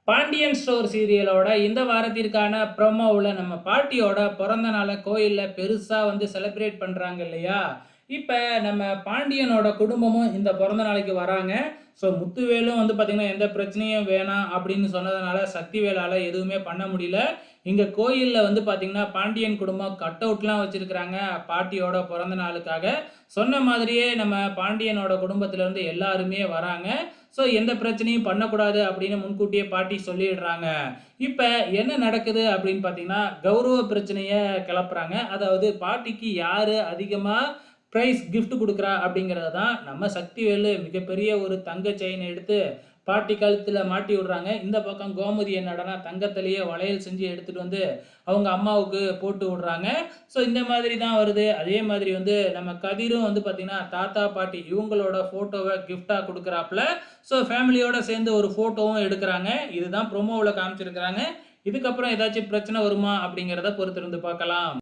Pandian store சீரியலோட இந்த வாரத்திற்கான ப்ரோமோவுல நம்ம பாட்டியோட பிறந்த நாள கோயில்ல பெருசா வந்து செலிப்ரேட் பண்றாங்க இல்லையா? இப்ப நம்ம பாண்டியனோட குடும்பமும் இந்த பிறந்த நாளைக்கு வராங்க. ஸோ முத்துவேலும் வந்து பார்த்தீங்கன்னா, எந்த பிரச்சனையும் வேணாம் அப்படின்னு சொன்னதுனால சக்திவேலால எதுவுமே பண்ண முடியல. இங்க கோயில்ல வந்து பார்த்தீங்கன்னா, பாண்டியன் குடும்பம் கட் அவுட்லாம் வச்சிருக்கிறாங்க பாட்டியோட பிறந்த நாளுக்காக. சொன்ன மாதிரியே நம்ம பாண்டியனோட குடும்பத்திலருந்து எல்லாருமே வராங்க. ஸோ எந்த பிரச்சனையும் பண்ணக்கூடாது அப்படின்னு முன்கூட்டியே பாட்டி சொல்லிடுறாங்க. இப்ப என்ன நடக்குது அப்படின்னு பார்த்தீங்கன்னா, கௌரவ பிரச்சனைய கிளப்புறாங்க. அதாவது பாட்டிக்கு யாரு அதிகமா கிஃப்ட் குடுக்குறா அப்படிங்கிறத தான் நம்ம சக்திவேலு மிகப்பெரிய ஒரு தங்க செயின் எடுத்து பாட்டி கழுத்துல மாட்டி விடுறாங்க. இந்த பக்கம் கோமதி என்னடான்னா தங்கத்திலேயே வளையல் செஞ்சு எடுத்துட்டு வந்து அவங்க அம்மாவுக்கு போட்டு விடுறாங்க. ஸோ இந்த மாதிரி தான் வருது. அதே மாதிரி வந்து நம்ம கதிரும் வந்து பார்த்தீங்கன்னா, தாத்தா, பாட்டி இவங்களோட ஃபோட்டோவ கிஃப்ட்டா குடுக்குறாப்ல. ஸோ ஃபேமிலியோட சேர்ந்து ஒரு ஃபோட்டோவும் எடுக்குறாங்க. இதுதான் ப்ரோமோவுல காமிச்சிருக்கிறாங்க. இதுக்கப்புறம் ஏதாச்சும் பிரச்சனை வருமா அப்படிங்கிறத பொறுத்திருந்து பார்க்கலாம்.